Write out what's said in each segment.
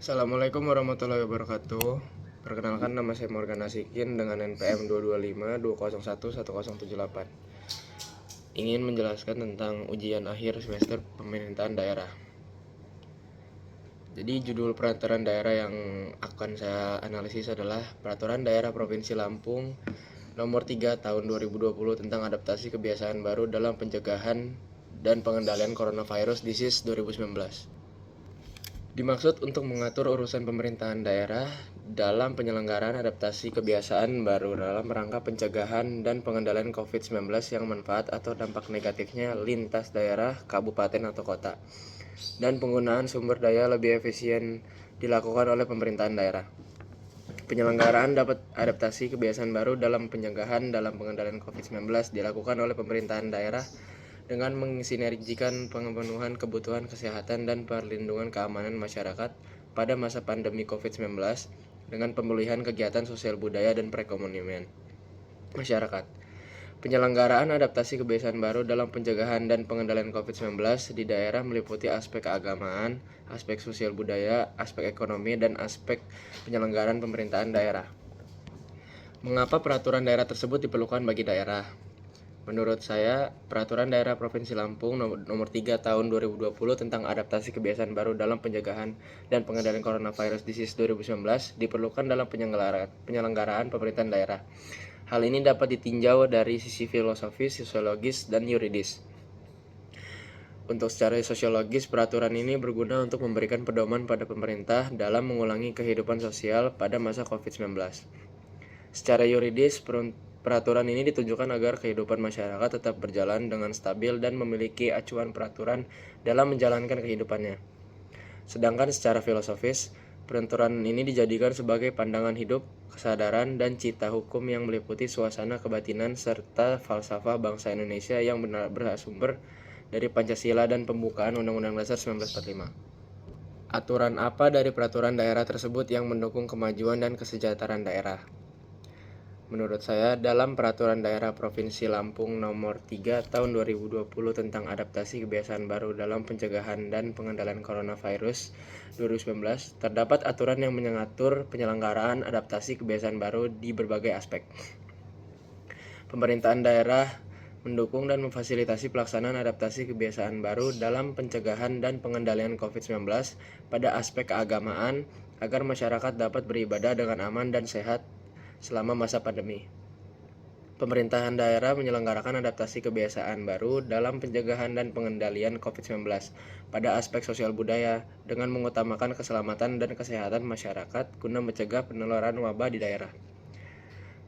Assalamualaikum warahmatullahi wabarakatuh. Perkenalkan, nama saya Morgan Nasikin dengan NPM 22520111078. Ingin menjelaskan tentang ujian akhir semester pemerintahan daerah. Jadi judul peraturan daerah yang akan saya analisis adalah Peraturan Daerah Provinsi Lampung Nomor 3 Tahun 2020 tentang adaptasi kebiasaan baru dalam pencegahan dan pengendalian coronavirus disease 2019. Dimaksud untuk mengatur urusan pemerintahan daerah dalam penyelenggaraan adaptasi kebiasaan baru dalam rangka pencegahan dan pengendalian COVID-19 yang manfaat atau dampak negatifnya lintas daerah, kabupaten atau kota, dan penggunaan sumber daya lebih efisien dilakukan oleh pemerintahan daerah. Penyelenggaraan dapat adaptasi kebiasaan baru dalam pencegahan dalam pengendalian COVID-19 dilakukan oleh pemerintahan daerah dengan mensinergikan pemenuhan kebutuhan kesehatan dan perlindungan keamanan masyarakat pada masa pandemi COVID-19 dengan pemulihan kegiatan sosial budaya dan perekonomian masyarakat. Penyelenggaraan adaptasi kebiasaan baru dalam pencegahan dan pengendalian COVID-19 di daerah meliputi aspek keagamaan, aspek sosial budaya, aspek ekonomi, dan aspek penyelenggaraan pemerintahan daerah. Mengapa peraturan daerah tersebut diperlukan bagi daerah? Menurut saya, Peraturan Daerah Provinsi Lampung Nomor 3 Tahun 2020 tentang adaptasi kebiasaan baru dalam pencegahan dan pengendalian coronavirus disease 2019 diperlukan dalam penyelenggaraan pemerintahan daerah. Hal ini dapat ditinjau dari sisi filosofis, sosiologis, dan yuridis. Untuk secara sosiologis, peraturan ini berguna untuk memberikan pedoman pada pemerintah dalam mengulangi kehidupan sosial pada masa COVID-19. Secara yuridis, peraturan ini ditujukan agar kehidupan masyarakat tetap berjalan dengan stabil dan memiliki acuan peraturan dalam menjalankan kehidupannya. Sedangkan secara filosofis, peraturan ini dijadikan sebagai pandangan hidup, kesadaran, dan cita hukum yang meliputi suasana kebatinan serta falsafah bangsa Indonesia yang bersumber dari Pancasila dan pembukaan Undang-Undang Dasar 1945. Aturan apa dari peraturan daerah tersebut yang mendukung kemajuan dan kesejahteraan daerah? Menurut saya, dalam Peraturan Daerah Provinsi Lampung Nomor 3 Tahun 2020 tentang adaptasi kebiasaan baru dalam pencegahan dan pengendalian coronavirus 2019, terdapat aturan yang mengatur penyelenggaraan adaptasi kebiasaan baru di berbagai aspek. Pemerintahan daerah mendukung dan memfasilitasi pelaksanaan adaptasi kebiasaan baru dalam pencegahan dan pengendalian COVID-19 pada aspek keagamaan agar masyarakat dapat beribadah dengan aman dan sehat selama masa pandemi. Pemerintahan daerah menyelenggarakan adaptasi kebiasaan baru dalam pencegahan dan pengendalian COVID-19 pada aspek sosial budaya dengan mengutamakan keselamatan dan kesehatan masyarakat guna mencegah penularan wabah di daerah.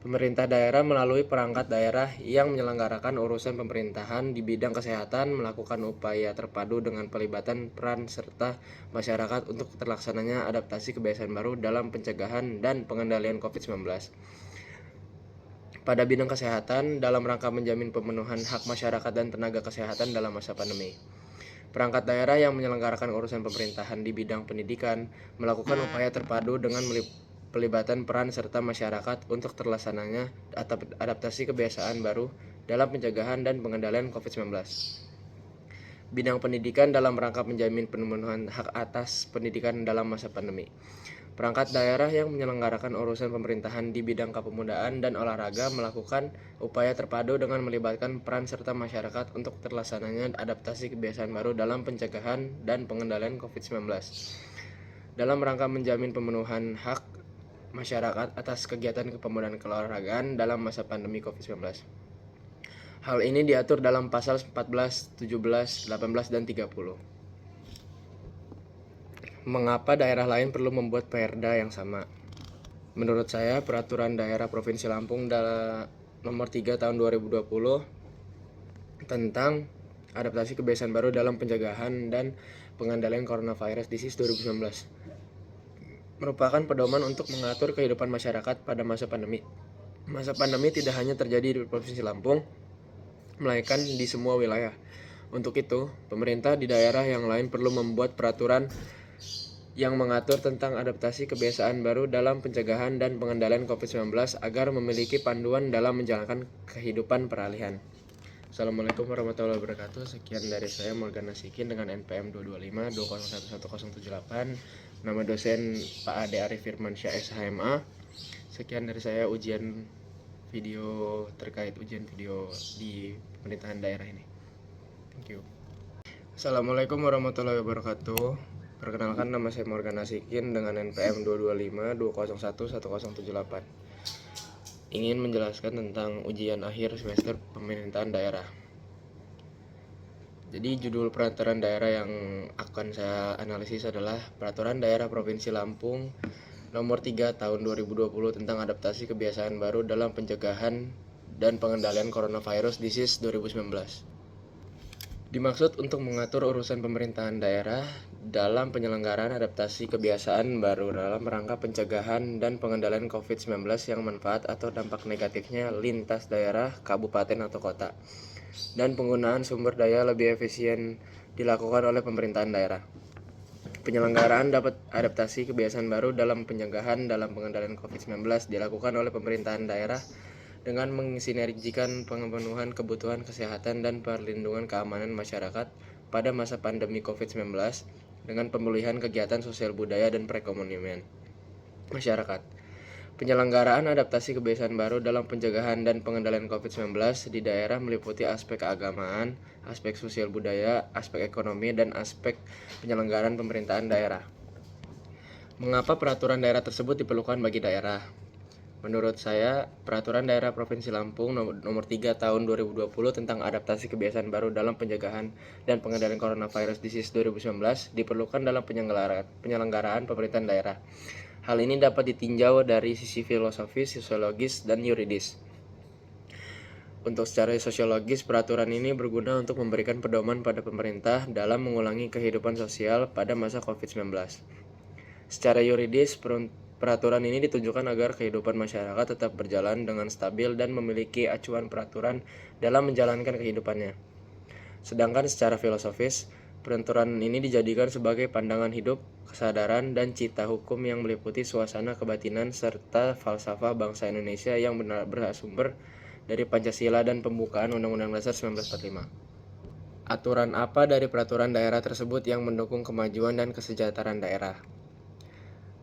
Pemerintah daerah melalui perangkat daerah yang menyelenggarakan urusan pemerintahan di bidang kesehatan melakukan upaya terpadu dengan pelibatan peran serta masyarakat untuk terlaksananya adaptasi kebiasaan baru dalam pencegahan dan pengendalian COVID-19. Pada bidang kesehatan, dalam rangka menjamin pemenuhan hak masyarakat dan tenaga kesehatan dalam masa pandemi. Perangkat daerah yang menyelenggarakan urusan pemerintahan di bidang pendidikan melakukan upaya terpadu dengan pelibatan peran serta masyarakat untuk terlaksananya adaptasi kebiasaan baru dalam pencegahan dan pengendalian COVID-19. Bidang pendidikan dalam rangka menjamin pemenuhan hak atas pendidikan dalam masa pandemi. Perangkat daerah yang menyelenggarakan urusan pemerintahan di bidang kepemudaan dan olahraga melakukan upaya terpadu dengan melibatkan peran serta masyarakat untuk terlaksananya adaptasi kebiasaan baru dalam pencegahan dan pengendalian COVID-19. Dalam rangka menjamin pemenuhan hak masyarakat atas kegiatan kepemudaan keolahragaan dalam masa pandemi COVID-19. Hal ini diatur dalam pasal 14, 17, 18, dan 30. Mengapa daerah lain perlu membuat perda yang sama? Menurut saya, Peraturan Daerah Provinsi Lampung Nomor 3 Tahun 2020 tentang adaptasi kebiasaan baru dalam pencegahan dan pengendalian coronavirus disease 2019 merupakan pedoman untuk mengatur kehidupan masyarakat pada masa pandemi. Masa pandemi tidak hanya terjadi di Provinsi Lampung, melainkan di semua wilayah. Untuk itu, pemerintah di daerah yang lain perlu membuat peraturan yang mengatur tentang adaptasi kebiasaan baru dalam pencegahan dan pengendalian COVID-19 agar memiliki panduan dalam menjalankan kehidupan peralihan. Assalamualaikum warahmatullahi wabarakatuh. Sekian dari saya Morgan Nasikin dengan NPM 22520111078. Nama dosen Pak Ade Arif Firmansyah SHMA. Sekian dari saya ujian video terkait ujian video di pemerintahan daerah ini. Thank you. Assalamualaikum warahmatullahi wabarakatuh. Perkenalkan, nama saya Morgan Nasikin dengan NPM 22520111078. Ingin menjelaskan tentang ujian akhir semester pemerintahan daerah. Jadi judul peraturan daerah yang akan saya analisis adalah Peraturan Daerah Provinsi Lampung Nomor 3 Tahun 2020 tentang adaptasi kebiasaan baru dalam pencegahan dan pengendalian coronavirus disease 2019. Dimaksud untuk mengatur urusan pemerintahan daerah dalam penyelenggaraan adaptasi kebiasaan baru dalam rangka pencegahan dan pengendalian COVID-19 yang manfaat atau dampak negatifnya lintas daerah, kabupaten atau kota, dan penggunaan sumber daya lebih efisien dilakukan oleh pemerintahan daerah. Penyelenggaraan dapat adaptasi kebiasaan baru dalam pencegahan dalam pengendalian COVID-19 dilakukan oleh pemerintahan daerah dengan mensinergikan pemenuhan kebutuhan kesehatan dan perlindungan keamanan masyarakat pada masa pandemi COVID-19 dengan pemulihan kegiatan sosial budaya dan perekonomian masyarakat. Penyelenggaraan adaptasi kebiasaan baru dalam pencegahan dan pengendalian COVID-19 di daerah meliputi aspek keagamaan, aspek sosial budaya, aspek ekonomi, dan aspek penyelenggaraan pemerintahan daerah. Mengapa peraturan daerah tersebut diperlukan bagi daerah? Menurut saya, Peraturan Daerah Provinsi Lampung Nomor 3 Tahun 2020 tentang adaptasi kebiasaan baru dalam pencegahan dan pengendalian coronavirus disease 2019 diperlukan dalam penyelenggaraan pemerintahan daerah. Hal ini dapat ditinjau dari sisi filosofis, sosiologis, dan yuridis. Untuk secara sosiologis, peraturan ini berguna untuk memberikan pedoman pada pemerintah dalam mengulangi kehidupan sosial pada masa COVID-19. Secara yuridis, peraturan ini ditujukan agar kehidupan masyarakat tetap berjalan dengan stabil dan memiliki acuan peraturan dalam menjalankan kehidupannya. Sedangkan secara filosofis, peraturan ini dijadikan sebagai pandangan hidup, kesadaran, dan cita hukum yang meliputi suasana kebatinan serta falsafah bangsa Indonesia yang bersumber dari Pancasila dan pembukaan Undang-Undang Dasar 1945. Aturan apa dari peraturan daerah tersebut yang mendukung kemajuan dan kesejahteraan daerah?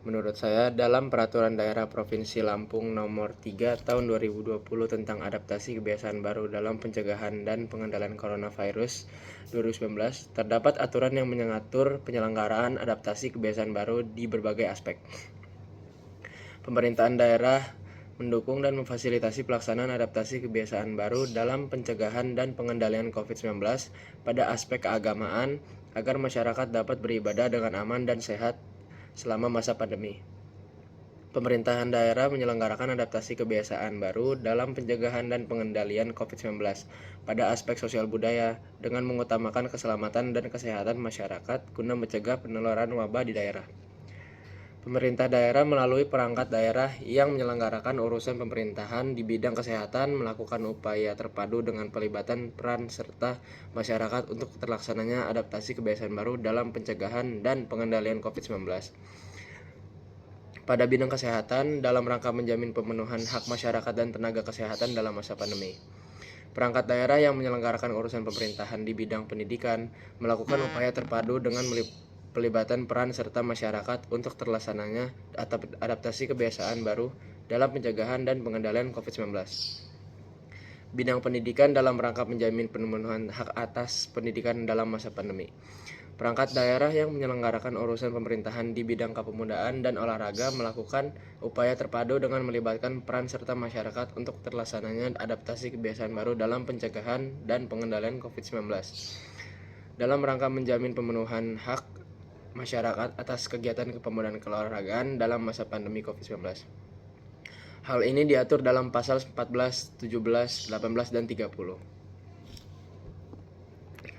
Menurut saya, dalam Peraturan Daerah Provinsi Lampung Nomor 3 Tahun 2020 tentang adaptasi kebiasaan baru dalam pencegahan dan pengendalian coronavirus 2019, terdapat aturan yang mengatur penyelenggaraan adaptasi kebiasaan baru di berbagai aspek. Pemerintahan daerah mendukung dan memfasilitasi pelaksanaan adaptasi kebiasaan baru dalam pencegahan dan pengendalian COVID-19 pada aspek keagamaan agar masyarakat dapat beribadah dengan aman dan sehat selama masa pandemi. Pemerintahan daerah menyelenggarakan adaptasi kebiasaan baru dalam pencegahan dan pengendalian COVID-19 pada aspek sosial budaya dengan mengutamakan keselamatan dan kesehatan masyarakat guna mencegah penularan wabah di daerah. Pemerintah daerah melalui perangkat daerah yang menyelenggarakan urusan pemerintahan di bidang kesehatan melakukan upaya terpadu dengan pelibatan peran serta masyarakat untuk terlaksananya adaptasi kebiasaan baru dalam pencegahan dan pengendalian COVID-19. Pada bidang kesehatan, dalam rangka menjamin pemenuhan hak masyarakat dan tenaga kesehatan dalam masa pandemi. Perangkat daerah yang menyelenggarakan urusan pemerintahan di bidang pendidikan melakukan upaya terpadu dengan pelibatan peran serta masyarakat untuk terlaksananya adaptasi kebiasaan baru dalam pencegahan dan pengendalian COVID-19. Bidang pendidikan dalam rangka menjamin pemenuhan hak atas pendidikan dalam masa pandemi. Perangkat daerah yang menyelenggarakan urusan pemerintahan di bidang kepemudaan dan olahraga melakukan upaya terpadu dengan melibatkan peran serta masyarakat untuk terlaksananya adaptasi kebiasaan baru dalam pencegahan dan pengendalian COVID-19. Dalam rangka menjamin pemenuhan hak masyarakat atas kegiatan kepemudaan keolahragaan dalam masa pandemi COVID-19. Hal ini diatur dalam pasal 14, 17, 18, dan 30.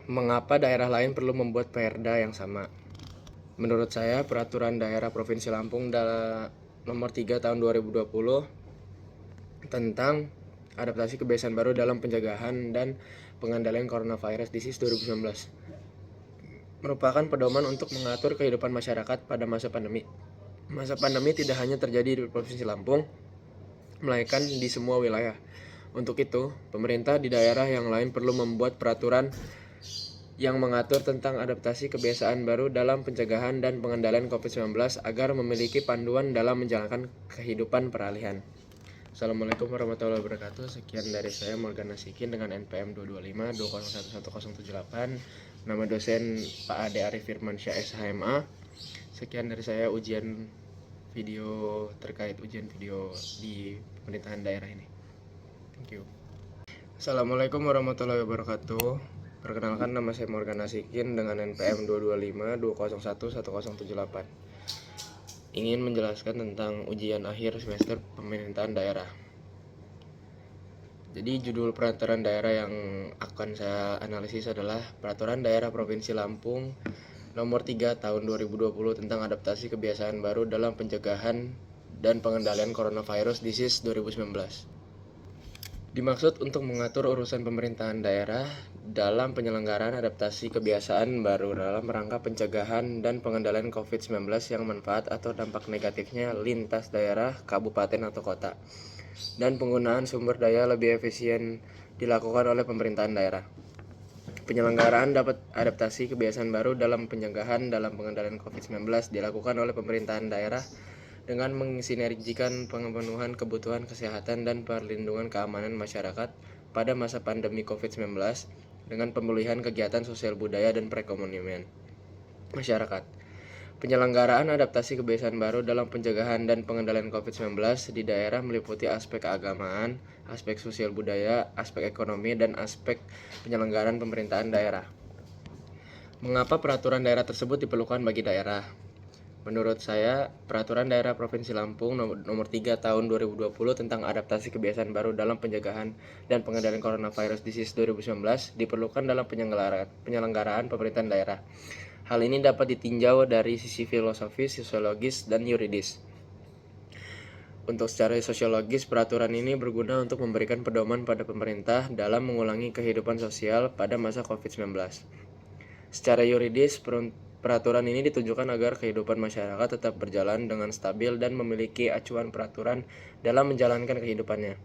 Mengapa daerah lain perlu membuat perda yang sama? Menurut saya, Peraturan Daerah Provinsi Lampung Nomor 3 Tahun 2020 tentang adaptasi kebiasaan baru dalam pencegahan dan pengendalian coronavirus disease 2019 merupakan pedoman untuk mengatur kehidupan masyarakat pada masa pandemi. Masa pandemi tidak hanya terjadi di Provinsi Lampung, melainkan di semua wilayah. Untuk itu, pemerintah di daerah yang lain perlu membuat peraturan yang mengatur tentang adaptasi kebiasaan baru dalam pencegahan dan pengendalian COVID-19 agar memiliki panduan dalam menjalankan kehidupan peralihan. Assalamualaikum warahmatullahi wabarakatuh. Sekian dari saya, Morgan Nasikin, dengan NPM 22520111078. Nama dosen Pak Ade Arif Firmansyah SHMA. Sekian dari saya ujian video terkait ujian video di pemerintahan daerah ini. Thank you. Assalamualaikum warahmatullahi wabarakatuh. Perkenalkan, nama saya Morgan Nasikin dengan NPM 22520111078. Ingin menjelaskan tentang ujian akhir semester pemerintahan daerah. Jadi judul peraturan daerah yang akan saya analisis adalah Peraturan Daerah Provinsi Lampung Nomor 3 Tahun 2020 tentang adaptasi kebiasaan baru dalam pencegahan dan pengendalian coronavirus disease 2019. Dimaksud untuk mengatur urusan pemerintahan daerah dalam penyelenggaraan adaptasi kebiasaan baru dalam rangka pencegahan dan pengendalian COVID-19 yang manfaat atau dampak negatifnya lintas daerah, kabupaten atau kota, dan penggunaan sumber daya lebih efisien dilakukan oleh pemerintahan daerah. Penyelenggaraan dapat adaptasi kebiasaan baru dalam pencegahan dalam pengendalian COVID-19 dilakukan oleh pemerintahan daerah dengan mensinergikan pemenuhan kebutuhan kesehatan dan perlindungan keamanan masyarakat pada masa pandemi COVID-19 dengan pemulihan kegiatan sosial budaya dan perekonomian masyarakat. Penyelenggaraan adaptasi kebiasaan baru dalam pencegahan dan pengendalian COVID-19 di daerah meliputi aspek keagamaan, aspek sosial budaya, aspek ekonomi, dan aspek penyelenggaraan pemerintahan daerah. Mengapa peraturan daerah tersebut diperlukan bagi daerah? Menurut saya, Peraturan Daerah Provinsi Lampung Nomor 3 Tahun 2020 tentang adaptasi kebiasaan baru dalam pencegahan dan pengendalian coronavirus disease 2019 diperlukan dalam penyelenggaraan pemerintahan daerah. Hal ini dapat ditinjau dari sisi filosofis, sosiologis, dan yuridis. Untuk secara sosiologis, peraturan ini berguna untuk memberikan pedoman pada pemerintah dalam mengulangi kehidupan sosial pada masa COVID-19. Secara yuridis, peraturan ini ditujukan agar kehidupan masyarakat tetap berjalan dengan stabil dan memiliki acuan peraturan dalam menjalankan kehidupannya.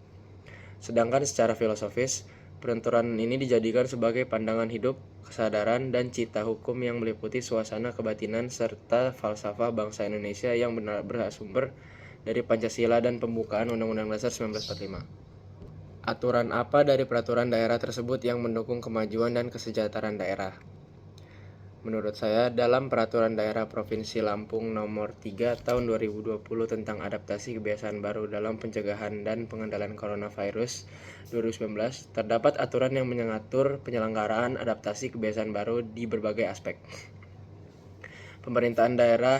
Sedangkan secara filosofis, peraturan ini dijadikan sebagai pandangan hidup, kesadaran, dan cita hukum yang meliputi suasana kebatinan serta falsafah bangsa Indonesia yang bersumber dari Pancasila dan pembukaan Undang-Undang Dasar 1945. Aturan apa dari peraturan daerah tersebut yang mendukung kemajuan dan kesejahteraan daerah? Menurut saya, dalam Peraturan Daerah Provinsi Lampung Nomor 3 Tahun 2020 tentang adaptasi kebiasaan baru dalam pencegahan dan pengendalian coronavirus 2019, terdapat aturan yang mengatur penyelenggaraan adaptasi kebiasaan baru di berbagai aspek. Pemerintahan daerah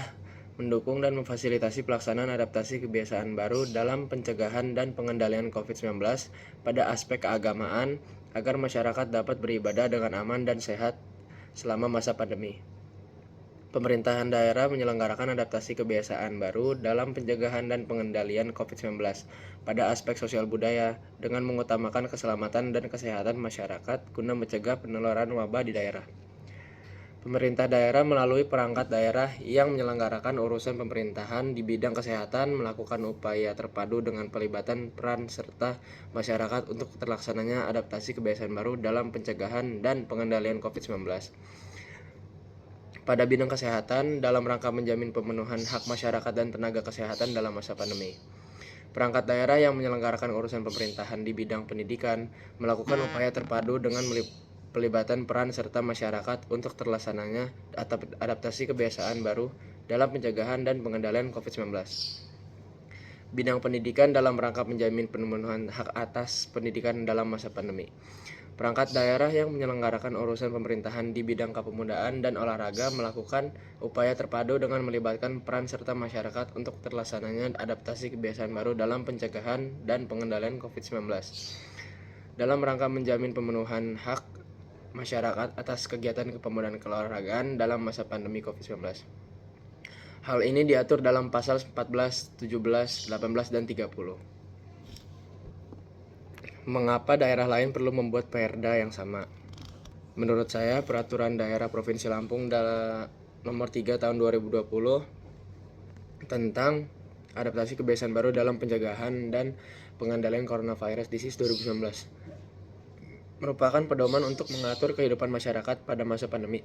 mendukung dan memfasilitasi pelaksanaan adaptasi kebiasaan baru dalam pencegahan dan pengendalian COVID-19 pada aspek keagamaan agar masyarakat dapat beribadah dengan aman dan sehat selama masa pandemi. Pemerintahan daerah menyelenggarakan adaptasi kebiasaan baru dalam pencegahan dan pengendalian COVID-19 pada aspek sosial budaya dengan mengutamakan keselamatan dan kesehatan masyarakat guna mencegah penularan wabah di daerah. Pemerintah daerah melalui perangkat daerah yang menyelenggarakan urusan pemerintahan di bidang kesehatan melakukan upaya terpadu dengan pelibatan peran serta masyarakat untuk terlaksananya adaptasi kebiasaan baru dalam pencegahan dan pengendalian COVID-19. Pada bidang kesehatan, dalam rangka menjamin pemenuhan hak masyarakat dan tenaga kesehatan dalam masa pandemi. Perangkat daerah yang menyelenggarakan urusan pemerintahan di bidang pendidikan melakukan upaya terpadu dengan pelibatan peran serta masyarakat untuk terlaksananya adaptasi kebiasaan baru dalam pencegahan dan pengendalian COVID-19. Bidang pendidikan dalam rangka menjamin pemenuhan hak atas pendidikan dalam masa pandemi. Perangkat daerah yang menyelenggarakan urusan pemerintahan di bidang kepemudaan dan olahraga melakukan upaya terpadu dengan melibatkan peran serta masyarakat untuk terlaksananya adaptasi kebiasaan baru dalam pencegahan dan pengendalian COVID-19. Dalam rangka menjamin pemenuhan hak masyarakat atas kegiatan kepemudaan keolahragaan dalam masa pandemi COVID-19. Hal ini diatur dalam pasal 14, 17, 18, dan 30. Mengapa daerah lain perlu membuat perda yang sama? Menurut saya, Peraturan Daerah Provinsi Lampung Nomor 3 Tahun 2020 tentang adaptasi kebiasaan baru dalam pencegahan dan pengendalian coronavirus disease 2019 merupakan pedoman untuk mengatur kehidupan masyarakat pada masa pandemi.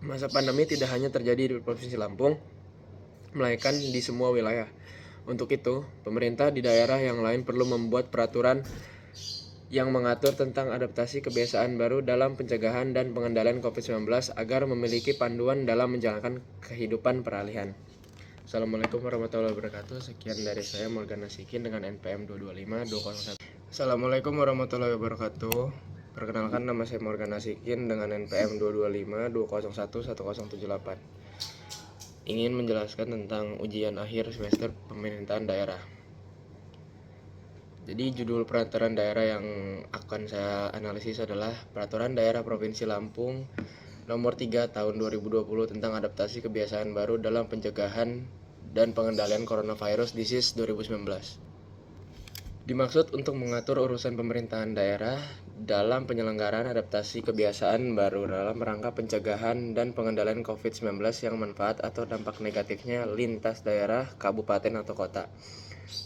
Masa pandemi tidak hanya terjadi di Provinsi Lampung, melainkan di semua wilayah. Untuk itu, pemerintah di daerah yang lain perlu membuat peraturan yang mengatur tentang adaptasi kebiasaan baru dalam pencegahan dan pengendalian COVID-19 agar memiliki panduan dalam menjalankan kehidupan peralihan. Assalamualaikum warahmatullahi wabarakatuh. Sekian dari saya, Morgan Nasikin dengan NPM 225201. Assalamualaikum warahmatullahi wabarakatuh. Perkenalkan, nama saya Morgan Nasikin dengan NPM 22520111078. Ingin menjelaskan tentang ujian akhir semester pemerintahan daerah. Jadi judul peraturan daerah yang akan saya analisis adalah Peraturan Daerah Provinsi Lampung Nomor 3 Tahun 2020 tentang adaptasi kebiasaan baru dalam pencegahan dan pengendalian coronavirus disease 2019. Dimaksud untuk mengatur urusan pemerintahan daerah dalam penyelenggaraan adaptasi kebiasaan baru dalam rangka pencegahan dan pengendalian COVID-19 yang manfaat atau dampak negatifnya lintas daerah, kabupaten atau kota,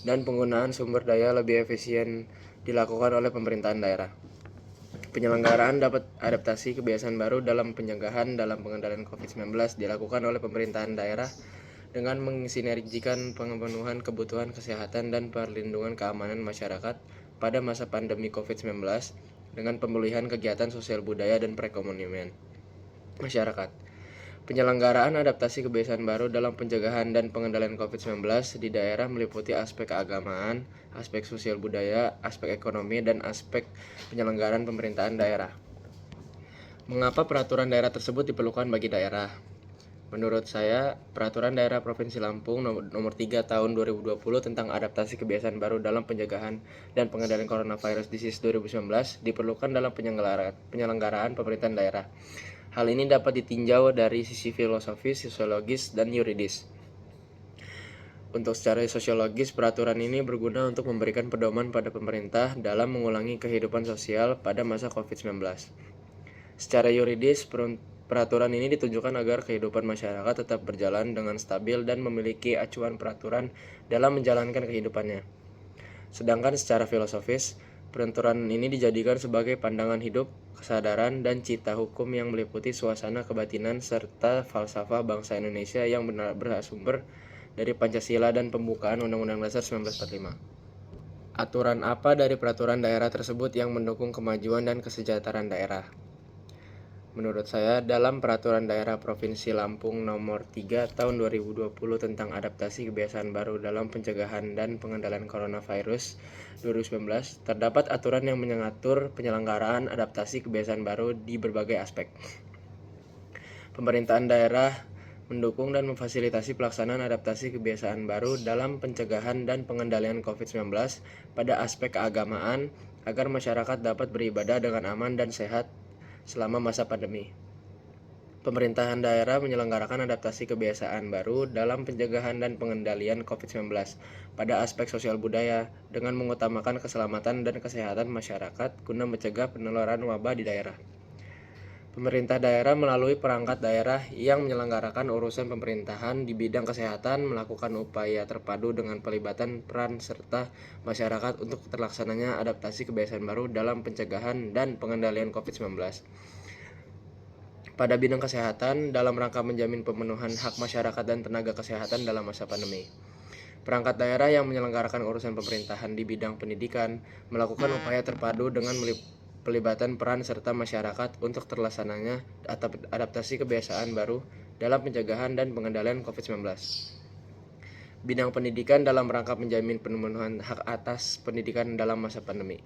dan penggunaan sumber daya lebih efisien dilakukan oleh pemerintahan daerah. Penyelenggaraan dapat adaptasi kebiasaan baru dalam pencegahan dalam pengendalian COVID-19 dilakukan oleh pemerintahan daerah dengan mensinergikan pemenuhan kebutuhan kesehatan dan perlindungan keamanan masyarakat pada masa pandemi COVID-19 dengan pemulihan kegiatan sosial budaya dan perekonomian masyarakat. Penyelenggaraan adaptasi kebiasaan baru dalam pencegahan dan pengendalian COVID-19 di daerah meliputi aspek keagamaan, aspek sosial budaya, aspek ekonomi, dan aspek penyelenggaraan pemerintahan daerah. Mengapa peraturan daerah tersebut diperlukan bagi daerah? Menurut saya, Peraturan Daerah Provinsi Lampung Nomor 3 Tahun 2020 tentang adaptasi kebiasaan baru dalam pencegahan dan pengendalian coronavirus disease 2019 diperlukan dalam penyelenggaraan pemerintahan daerah. Hal ini dapat ditinjau dari sisi filosofis, sosiologis, dan yuridis. Untuk secara sosiologis, peraturan ini berguna untuk memberikan pedoman pada pemerintah dalam mengulangi kehidupan sosial pada masa COVID-19. Secara yuridis, peraturan ini ditujukan agar kehidupan masyarakat tetap berjalan dengan stabil dan memiliki acuan peraturan dalam menjalankan kehidupannya. Sedangkan secara filosofis, peraturan ini dijadikan sebagai pandangan hidup, kesadaran, dan cita hukum yang meliputi suasana kebatinan serta falsafah bangsa Indonesia yang bersumber dari Pancasila dan pembukaan Undang-Undang Dasar 1945. Aturan apa dari peraturan daerah tersebut yang mendukung kemajuan dan kesejahteraan daerah? Menurut saya, dalam Peraturan Daerah Provinsi Lampung Nomor 3 Tahun 2020 tentang adaptasi kebiasaan baru dalam pencegahan dan pengendalian coronavirus 2019, terdapat aturan yang mengatur penyelenggaraan adaptasi kebiasaan baru di berbagai aspek. Pemerintahan daerah mendukung dan memfasilitasi pelaksanaan adaptasi kebiasaan baru dalam pencegahan dan pengendalian COVID-19 pada aspek keagamaan agar masyarakat dapat beribadah dengan aman dan sehat selama masa pandemi. Pemerintahan daerah menyelenggarakan adaptasi kebiasaan baru dalam pencegahan dan pengendalian COVID-19 pada aspek sosial budaya dengan mengutamakan keselamatan dan kesehatan masyarakat guna mencegah penularan wabah di daerah. Pemerintah daerah melalui perangkat daerah yang menyelenggarakan urusan pemerintahan di bidang kesehatan melakukan upaya terpadu dengan pelibatan peran serta masyarakat untuk terlaksananya adaptasi kebiasaan baru dalam pencegahan dan pengendalian COVID-19. Pada bidang kesehatan, dalam rangka menjamin pemenuhan hak masyarakat dan tenaga kesehatan dalam masa pandemi. Perangkat daerah yang menyelenggarakan urusan pemerintahan di bidang pendidikan melakukan upaya terpadu dengan pelibatan peran serta masyarakat untuk terlaksananya adaptasi kebiasaan baru dalam pencegahan dan pengendalian COVID-19. Bidang pendidikan dalam rangka menjamin pemenuhan hak atas pendidikan dalam masa pandemi.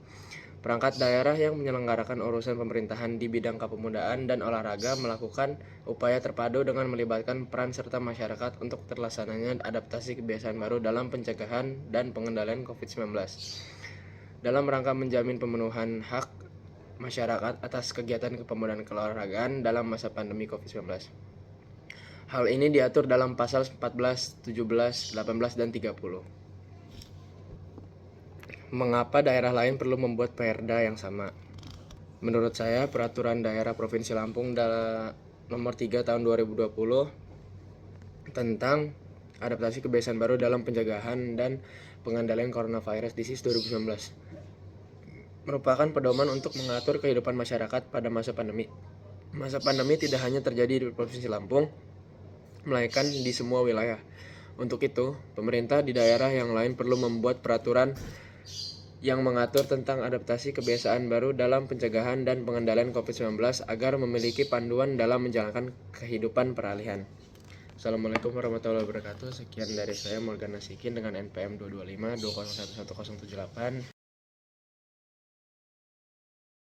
Perangkat daerah yang menyelenggarakan urusan pemerintahan di bidang kepemudaan dan olahraga melakukan upaya terpadu dengan melibatkan peran serta masyarakat untuk terlaksananya adaptasi kebiasaan baru dalam pencegahan dan pengendalian COVID-19. Dalam rangka menjamin pemenuhan hak masyarakat atas kegiatan kepemudaan keolahragaan dalam masa pandemi COVID-19. Hal ini diatur dalam pasal 14, 17, 18, dan 30. Mengapa daerah lain perlu membuat perda yang sama? Menurut saya, Peraturan Daerah Provinsi Lampung Nomor 3 Tahun 2020 tentang adaptasi kebiasaan baru dalam pencegahan dan pengendalian coronavirus disease 2019 merupakan pedoman untuk mengatur kehidupan masyarakat pada masa pandemi. Masa pandemi tidak hanya terjadi di Provinsi Lampung, melainkan di semua wilayah. Untuk itu, pemerintah di daerah yang lain perlu membuat peraturan yang mengatur tentang adaptasi kebiasaan baru dalam pencegahan dan pengendalian COVID-19 agar memiliki panduan dalam menjalankan kehidupan peralihan. Assalamualaikum warahmatullahi wabarakatuh. Sekian dari saya Morgan Nasikin dengan NPM 225 20111078.